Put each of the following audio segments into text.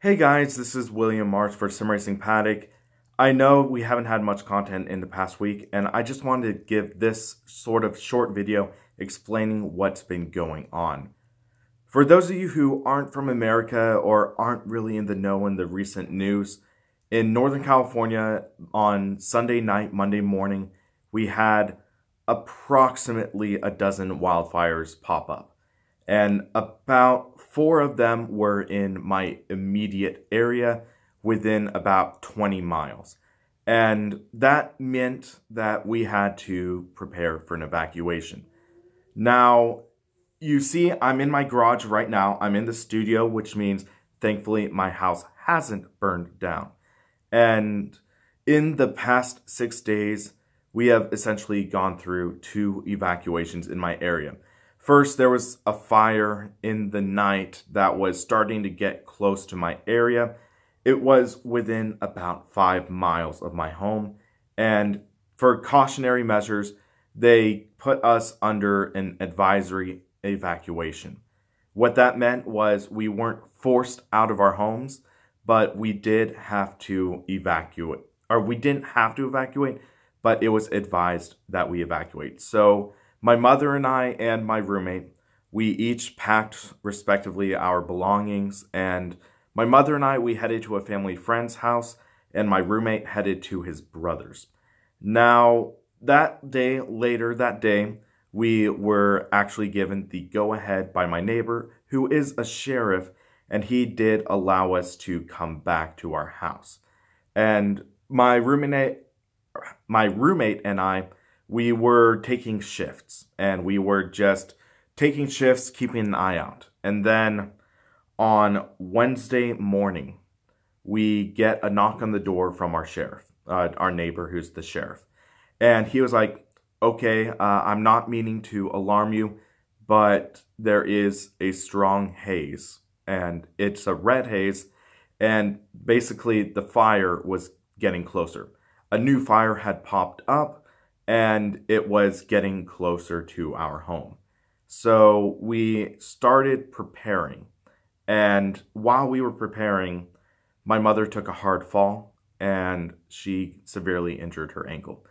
Hey guys, this is William March for Sim Racing Paddock. I know we haven't had much content in the past week, and I just wanted to give this sort of short video explaining what's been going on. For those of you who aren't from America or aren't really in the know in the recent news, in Northern California on Sunday night, Monday morning, we had approximately a dozen wildfires pop up. And about 4 of them were in my immediate area within about 20 miles. And that meant that we had to prepare for an evacuation. Now, you see, I'm in my garage right now. I'm in the studio, which means, thankfully, my house hasn't burned down. And in the past 6 days, we have essentially gone through 2 evacuations in my area. First, there was a fire in the night that was starting to get close to my area. It was within about 5 miles of my home, and for cautionary measures, they put us under an advisory evacuation. What that meant was we weren't forced out of our homes, but we did have to evacuate. Or we didn't have to evacuate, but it was advised that we evacuate. So my mother and I and my roommate, we each packed respectively our belongings, and my mother and I, we headed to a family friend's house, and my roommate headed to his brother's. Now, later that day, we were actually given the go-ahead by my neighbor, who is a sheriff, and he did allow us to come back to our house. And my roommate and I, we were taking shifts, and we were just taking shifts, keeping an eye out. And then on Wednesday morning, we get a knock on the door from our sheriff, our neighbor who's the sheriff. And he was like, okay, I'm not meaning to alarm you, but there is a strong haze, and it's a red haze, and basically the fire was getting closer. A new fire had popped up, and it was getting closer to our home. So we started preparing. And while we were preparing, my mother took a hard fall, and she severely injured her ankle.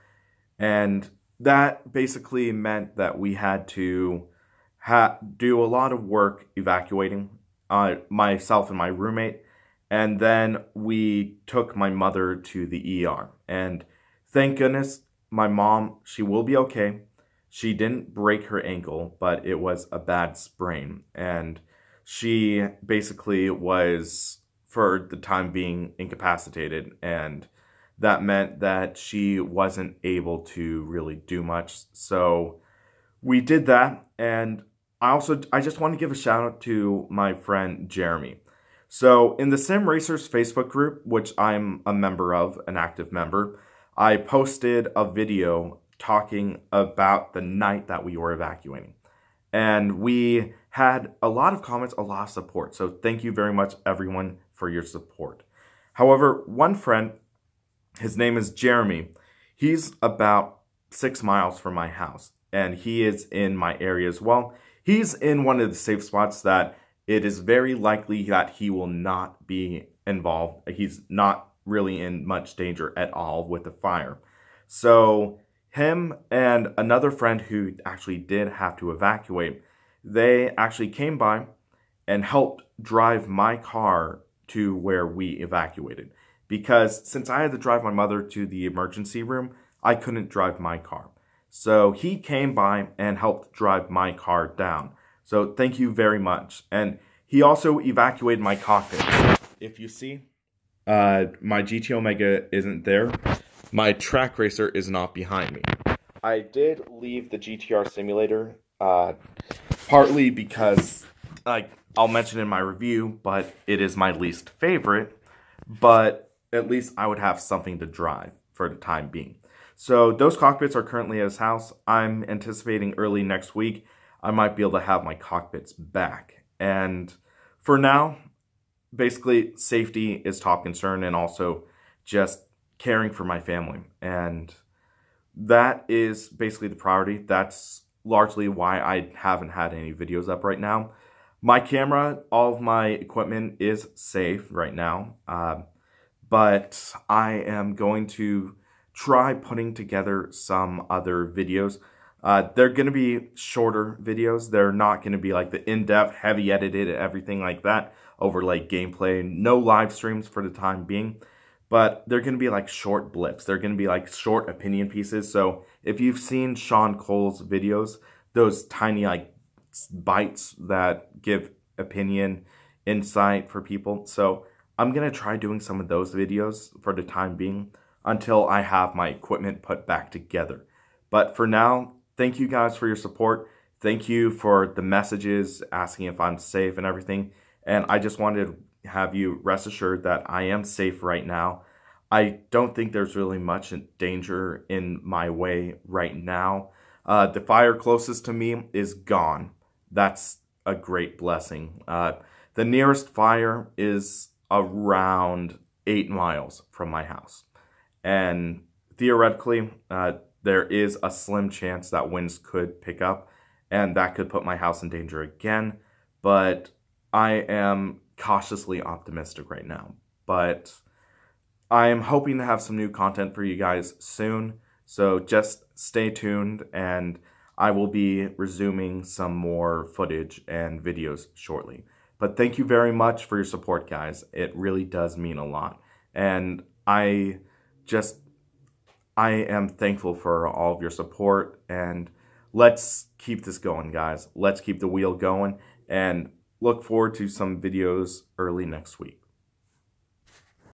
And that basically meant that we had to do a lot of work evacuating myself and my roommate. And then we took my mother to the ER. And thank goodness, my mom, she will be okay. She didn't break her ankle, but it was a bad sprain. And she basically was, for the time being, incapacitated. And that meant that she wasn't able to really do much. So we did that. And I just want to give a shout out to my friend Jeremy. So in the Sim Racers Facebook group, which I'm a member of, an active member, I posted a video talking about the night that we were evacuating. And we had a lot of comments, a lot of support. So thank you very much, everyone, for your support. However, one friend, his name is Jeremy. He's about 6 miles from my house, and he is in my area as well. He's in one of the safe spots that it is very likely that he will not be involved. He's not really in much danger at all with the fire. So him and another friend who actually did have to evacuate, they actually came by and helped drive my car to where we evacuated. Because since I had to drive my mother to the emergency room, I couldn't drive my car. So he came by and helped drive my car down. So thank you very much. And he also evacuated my cockpit. If you see, my GT Omega isn't there. My track racer is not behind me. I did leave the GTR simulator, partly because, I'll mention in my review, but it is my least favorite. But at least I would have something to drive for the time being. So those cockpits are currently at his house. I'm anticipating early next week, I might be able to have my cockpits back. And for now, basically, safety is top concern, and also just caring for my family. And that is basically the priority. That's largely why I haven't had any videos up right now. My camera, all of my equipment is safe right now, but I am going to try putting together some other videos. They're going to be shorter videos. They're not going to be like the in-depth, heavy edited, everything like that, over like gameplay. No live streams for the time being, but they're going to be like short blips. They're going to be like short opinion pieces. So if you've seen Sean Cole's videos, those tiny like bites that give opinion, insight for people. So I'm going to try doing some of those videos for the time being until I have my equipment put back together. But for now, thank you guys for your support. Thank you for the messages asking if I'm safe and everything. And I just wanted to have you rest assured that I am safe right now. I don't think there's really much danger in my way right now. The fire closest to me is gone. That's a great blessing. The nearest fire is around 8 miles from my house. And theoretically, there is a slim chance that winds could pick up, and that could put my house in danger again. But I am cautiously optimistic right now. But I am hoping to have some new content for you guys soon. So just stay tuned, and I will be resuming some more footage and videos shortly. But thank you very much for your support, guys. It really does mean a lot. And I am thankful for all of your support. And let's keep this going, guys. Let's keep the wheel going, and look forward to some videos early next week.